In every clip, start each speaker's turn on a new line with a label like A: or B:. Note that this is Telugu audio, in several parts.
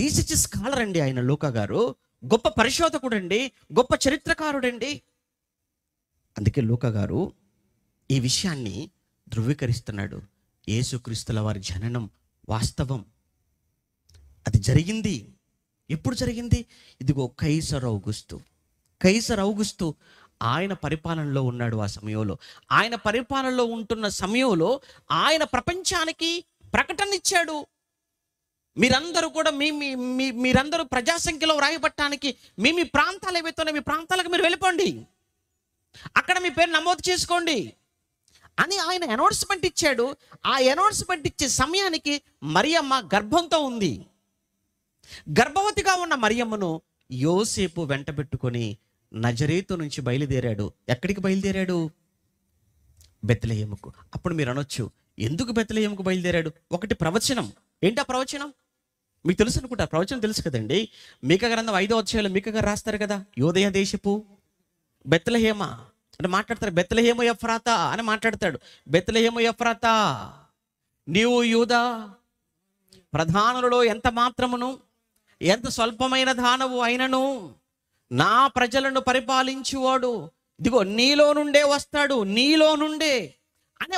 A: రీసెర్చ్ స్కాలర్ అండి ఆయన, లూకా గారు గొప్ప పరిశోధకుడండి, గొప్ప చరిత్రకారుడండి. అందుకే లూకా గారు ఈ విషయాన్ని ధృవీకరిస్తున్నాడు. యేసుక్రీస్తుల వారి జననం వాస్తవం, అది జరిగింది. ఎప్పుడు జరిగింది? ఇదిగో కైసర్ ఔగుస్తు ఆయన పరిపాలనలో ఉన్నాడు. ఆ సమయంలో, ఆయన పరిపాలనలో ఉంటున్న సమయంలో ఆయన ప్రపంచానికి ప్రకటన ఇచ్చాడు. మీరందరూ కూడా మీరందరూ ప్రజాసంఖ్యలో వ్రాయబట్టడానికి మీ ప్రాంతాలు ఏవైతే మీ ప్రాంతాలకు మీరు వెళ్ళిపోండి, అక్కడ మీ పేరు నమోదు చేసుకోండి అని ఆయన అనౌన్స్మెంట్ ఇచ్చాడు. ఆ అనౌన్స్మెంట్ ఇచ్చే సమయానికి మరియమ్మ గర్భంతో ఉంది. గర్భవతిగా ఉన్న మరియమ్మను యోసేపు వెంటబెట్టుకొని నజరేతు నుంచి బయలుదేరాడు. ఎక్కడికి బయలుదేరాడు? బెత్లెహేముకు. అప్పుడు మీరు అనొచ్చు, ఎందుకు బెత్లెహేముకు బయలుదేరాడు? ఒకటి ప్రవచనం. ఏంటి ఆ ప్రవచనం? మీకు తెలుసు అనుకుంటా, ప్రవచనం తెలుసు కదండి. మీకా గ్రంథం 5వ అధ్యాయంలో మీకా గారు రాస్తారు కదా, యోదయ దేశపు బెత్లెహేమ అంటే మాట్లాడతారు. బెత్లెహేము ఎఫ్రాతా అని మాట్లాడతాడు. బెత్లెహేము ఎఫ్రాతా, నీవు యూదా ప్రధానులలో ఎంత మాత్రమును ఎంత స్వల్పమైన దానవు అయినను నా ప్రజలను పరిపాలించువాడు ఇదిగో నీలో నుండే వస్తాడు, నీలో నుండే అనే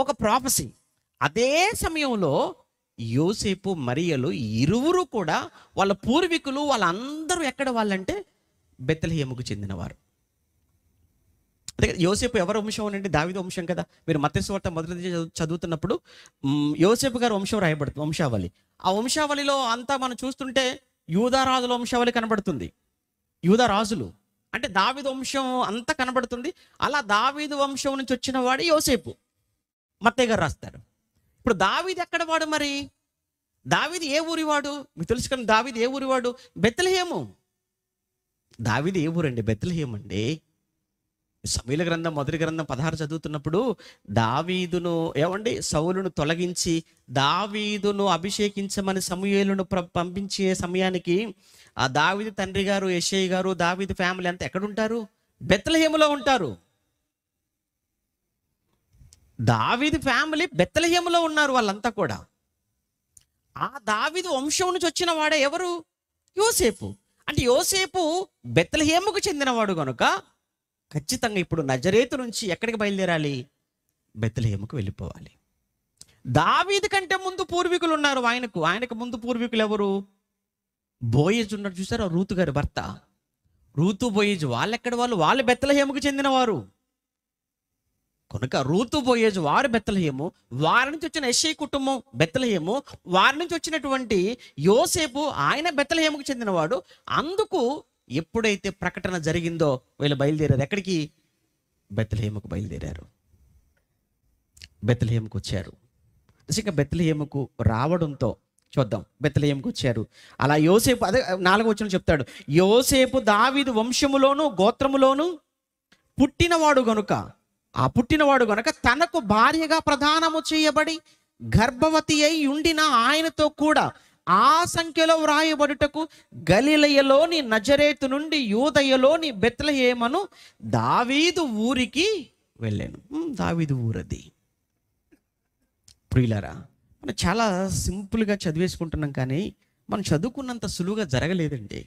A: ఒక ప్రాఫెసీ. అదే సమయంలో యోసేపు మరియలు ఇరువురు కూడా వాళ్ళ పూర్వీకులు వాళ్ళందరూ ఎక్కడ వాళ్ళంటే బెత్లెహేముకు చెందినవారు. అదే యోసేపు ఎవరి వంశం అంటే దావీదు వంశం కదా. మీరు మత్తయి సువార్త మొదటి చదువుతున్నప్పుడు యోసేపు గారి వంశం రాయబడుతుంది, వంశావళి. ఆ వంశావళిలో అంతా మనం చూస్తుంటే యూదారాజుల వంశావళి కనబడుతుంది. యూదారాజులు అంటే దావీదు వంశం అంతా కనబడుతుంది. అలా దావీదు వంశం నుంచి వచ్చిన వాడు యోసేపు, మత్తయి గారు రాస్తారు. ఇప్పుడు దావీదు ఎక్కడ వాడు? మరి దావీదు ఏ ఊరి వాడు? మీకు తెలుసు కానీ దావీదు ఏ ఊరి వాడు? బెత్లెహేము. దావీదు ఏ ఊరండి? బెత్లెహేము అండి. సమూయేలు గ్రంథం మొదటి గ్రంథం 16 చదువుతున్నప్పుడు దావీదును సౌలును తొలగించి దావీదును అభిషేకించమని సమూయేలును పంపించే సమయానికి ఆ దావీదు తండ్రి గారు యెషయి గారు దావీదు ఫ్యామిలీ అంతా ఎక్కడుంటారు? బెత్లెహేములో ఉంటారు. దావీదు ఫ్యామిలీ బెత్లెహేములో ఉన్నారు వాళ్ళంతా కూడా. ఆ దావీదు వంశం నుంచి వచ్చిన వాడే ఎవరు? యోసేపు. అంటే యోసేపు బెత్లెహేముకు చెందినవాడు కనుక ఖచ్చితంగా ఇప్పుడు నజరేతు నుంచి ఎక్కడికి బయలుదేరాలి? బెత్లెహేముకు వెళ్ళిపోవాలి. దావీదు కంటే ముందు పూర్వీకులు ఉన్నారు. ఆయనకు ముందు పూర్వీకులు ఎవరు? బోయేజు ఉన్నారు, చూసారా? రూతు గారి భర్త. రూతు బోయేజు వాళ్ళెక్కడ? వాళ్ళు బెత్లెహేముకు చెందినవారు కనుక రూతు బోయేజు వారు బెత్లెహేము, వారి నుంచి వచ్చిన యెషయి కుటుంబం బెత్లెహేము, వారి నుంచి వచ్చినటువంటి యోసేపు ఆయన బెత్లెహేముకు చెందినవాడు. అందుకు ఎప్పుడైతే ప్రకటన జరిగిందో వీళ్ళు బయలుదేరారు. ఎక్కడికి? బెత్లెహేముకు బయలుదేరారు. బెత్లెహేముకు వచ్చారు. నిజంగా బెత్లెహేముకు రావడంతో చూద్దాం. బెత్లెహేముకు వచ్చారు. అలా యోసేపు, అదే 4వ వచనం చెప్తాడు, యోసేపు దావీదు వంశములోను గోత్రములోను పుట్టినవాడు గనుక తనకు భార్యగా ప్రదానము చేయబడి గర్భవతి అయి ఉండిన ఆయనతో కూడా ఆ సంఖ్యలో వ్రాయబడుటకు గలిలయలోని నజరేతు నుండి యూదయలోని బెత్లెహేమును దావీదు ఊరికి వెళ్ళాను. దావీదు ఊరది. ప్రియులారా, మనం చాలా సింపుల్గా చదివేసుకుంటున్నాం, కానీ మనం చదువుకున్నంత సులువుగా జరగలేదండి.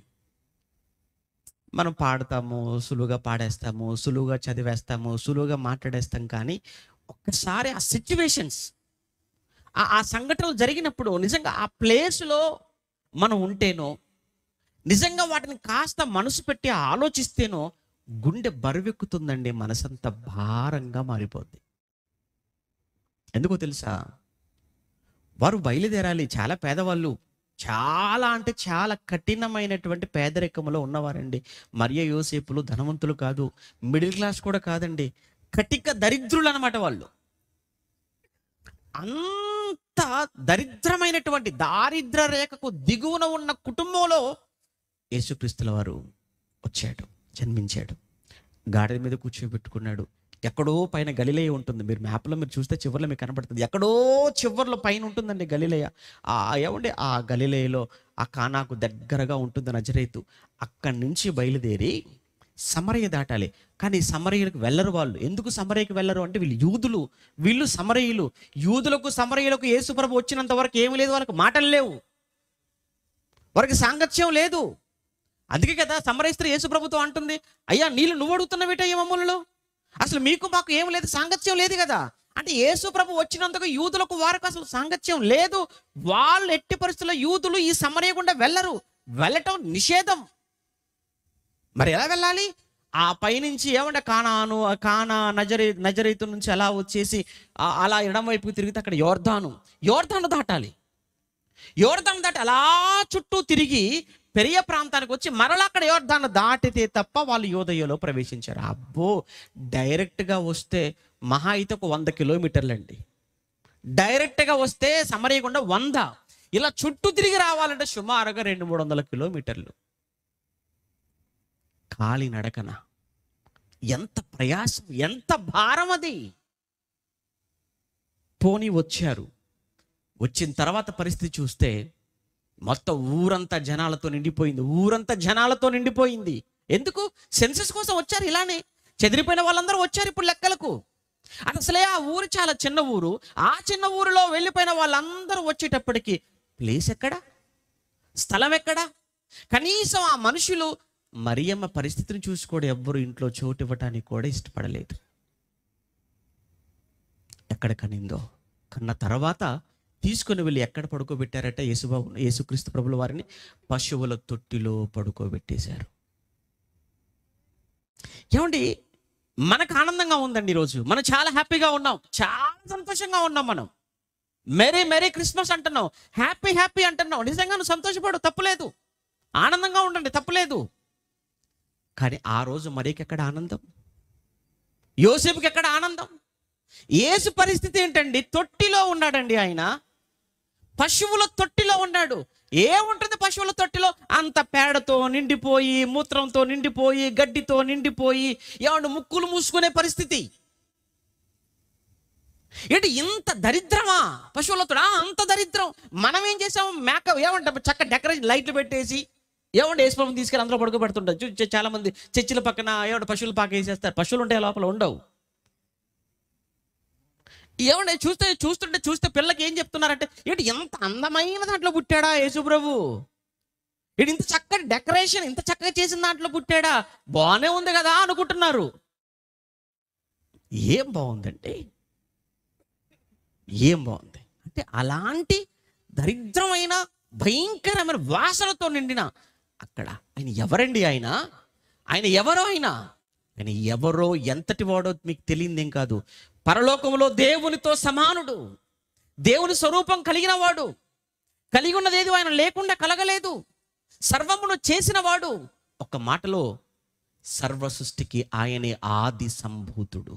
A: మనం పాడతాము, సులువుగా పాడేస్తాము, సులువుగా చదివేస్తాము, సులువుగా మాట్లాడేస్తాం. కానీ ఒక్కసారి ఆ సిచ్యువేషన్స్, ఆ సంఘటనలు జరిగినప్పుడు నిజంగా ఆ ప్లేస్లో మనం ఉంటేనో, నిజంగా వాటిని కాస్త మనసు పెట్టి ఆలోచిస్తేనో గుండె బరువెక్కుతుందండి, మనసంతా భారంగా మారిపోద్ది. ఎందుకో తెలుసా? వారు బయలుదేరాలి. చాలా పేదవాళ్ళు, చాలా అంటే చాలా కఠినమైనటువంటి పేదరికంలో ఉన్నవారండి. మరియ యోసేపులు ధనవంతులు కాదు, మిడిల్ క్లాస్ కూడా కాదండి, కటిక దరిద్రులు అనమాట వాళ్ళు. అంత దరిద్రమైనటువంటి దారిద్ర రేఖకు దిగువన ఉన్న కుటుంబంలో యేసుక్రీస్తుల వారు వచ్చాడు, జన్మించాడు. గాడిద మీద కూర్చోబెట్టుకున్నాడు. ఎక్కడో పైన గలిలయ ఉంటుంది. మీరు మ్యాప్లో మీరు చూస్తే చివర్లో మీకు కనబడుతుంది. ఎక్కడో చివర్లో పైన ఉంటుందండి గలిలయ. ఆ గలిలయలో ఆ కానాకు దగ్గరగా ఉంటుంది నజరేతు. అక్కడి నుంచి బయలుదేరి సమరయ దాటాలి. కానీ సమరయులకు వెళ్ళరు వాళ్ళు. ఎందుకు సమరయకు వెళ్ళరు అంటే వీళ్ళు యూదులు, వీళ్ళు సమరయులు. యూదులకు సమరయులకు యేసుప్రభు వచ్చినంత వరకు ఏమీ లేదు, వాళ్ళకి మాటలు లేవు. వారికి సాంగత్యం లేదు. అందుకే కదా సమరయ స్త్రీ యేసు ప్రభుతో అంటుంది, అయ్యా నీళ్ళు నువ్వు అడుగుతున్నవిటయ్య మమ్మల్ని, అసలు మీకు మాకు ఏం లేదు, సాంగత్యం లేదు కదా. అంటే యేసు ప్రభు వచ్చినందుకు యూదులకు వారికి అసలు సాంగత్యం లేదు. వాళ్ళు ఎట్టి పరిస్థితుల్లో యూదులు ఈ సమరయ గుండా వెళ్ళరు, వెళ్ళటం నిషేధం. మరి ఎలా వెళ్ళాలి? ఆ పైనుంచి ఏమంటే కానా నజరేతు నుంచి అలా వచ్చేసి అలా ఎడమ వైపుకి తిరిగితే అక్కడ యోర్దాను దాటాలి. యోర్దాను దాటి అలా చుట్టూ తిరిగి పెరియ ప్రాంతానికి వచ్చి మరలా అక్కడ యోర్దాను దాటితే తప్ప వాళ్ళు యోదయలో ప్రవేశించారు. అబ్బో, డైరెక్ట్గా వస్తే మహా అయితే ఒక 100 కిలోమీటర్లండి. డైరెక్ట్గా వస్తే సమరయ గుండా 100, ఇలా చుట్టూ తిరిగి రావాలంటే సుమారుగా 200-300 కిలోమీటర్లు కాలి నడకన. ఎంత ప్రయాసం, ఎంత భారం అది. పోనీ వచ్చారు. వచ్చిన తర్వాత పరిస్థితి చూస్తే మొత్తం ఊరంతా జనాలతో నిండిపోయింది. ఎందుకు? సెన్సస్ కోసం వచ్చారు. ఇలానే చెదిరిపోయిన వాళ్ళందరూ వచ్చారు ఇప్పుడు లెక్కలకు. అసలే ఆ ఊరు చాలా చిన్న ఊరు. ఆ చిన్న ఊరిలో వెళ్ళిపోయిన వాళ్ళందరూ వచ్చేటప్పటికి ప్లేస్ ఎక్కడా, స్థలం ఎక్కడా? కనీసం ఆ మనుషులు మరియమ్మ పరిస్థితిని చూసుకోవడం, ఎవ్వరు ఇంట్లో చోటు ఇవ్వటానికి కూడా ఇష్టపడలేదు. ఎక్కడ కనిందో, కన్న తర్వాత తీసుకొని వెళ్ళి ఎక్కడ పడుకోబెట్టారట? యేసుక్రీస్తు ప్రభుల వారిని పశువుల తొట్టిలో పడుకోబెట్టేశారు. ఏమండి, మనకు ఆనందంగా ఉందండి ఈరోజు. మనం చాలా హ్యాపీగా ఉన్నాం, చాలా సంతోషంగా ఉన్నాం. మనం మెరీ క్రిస్మస్ అంటున్నాం, హ్యాపీ అంటున్నాం. నిజంగా నువ్వు సంతోషపడు, తప్పులేదు. ఆనందంగా ఉండండి, తప్పులేదు. కానీ ఆ రోజు మరీకి ఎక్కడ ఆనందం? యోసేపుకి ఎక్కడ ఆనందం? యేసు పరిస్థితి ఏంటండి? తొట్టిలో ఉన్నాడండి ఆయన, పశువుల తొట్టిలో ఉన్నాడు. ఏముంటుంది పశువుల తొట్టిలో? అంత పేడతో నిండిపోయి, మూత్రంతో నిండిపోయి, గడ్డితో నిండిపోయి, ఏమంటే ముక్కులు మూసుకునే పరిస్థితి. ఏంటి ఇంత దరిద్రమా పశువులతో? అంత దరిద్రం. మనం ఏం చేసాం? ఏమంటాం, చక్క డెకరేషన్ లైట్లు పెట్టేసి ఏమంటే యేసుప్రభుని తీసుకెళ్ళి అందులో పడుకోబెడుతుంటారు. చాలా మంది చర్చిల పక్కన ఏమంటే పశువుల పాక వేసేస్తారు. పశువులు ఉంటాయి లోపల, ఉండవు. ఏమంటే చూస్తుంటే పిల్లకి ఏం చెప్తున్నారంటే, ఏంటి ఎంత అందమైన దాంట్లో పుట్టాడా యేసుప్రభు, ఏంటి ఇంత చక్కటి డెకరేషన్, ఇంత చక్కగా చేసిన దాంట్లో పుట్టాడా, బాగానే ఉంది కదా అనుకుంటున్నారు. ఏం బాగుందండి, ఏం బాగుంది అంటే అలాంటి దరిద్రమైన భయంకరమైన వాసనతో నిండిన అక్కడ ఆయన ఎవరండి? ఆయన ఎవరో ఎంతటి వాడో మీకు తెలియదేం కాదు. పరలోకంలో దేవునితో సమానుడు, దేవుని స్వరూపం కలిగిన వాడు. కలిగి ఉన్నది ఏది ఆయన లేకుండా కలగలేదు. సర్వమును చేసిన వాడు. ఒక మాటలో సర్వ సృష్టికి ఆయనే ఆది సంభూతుడు.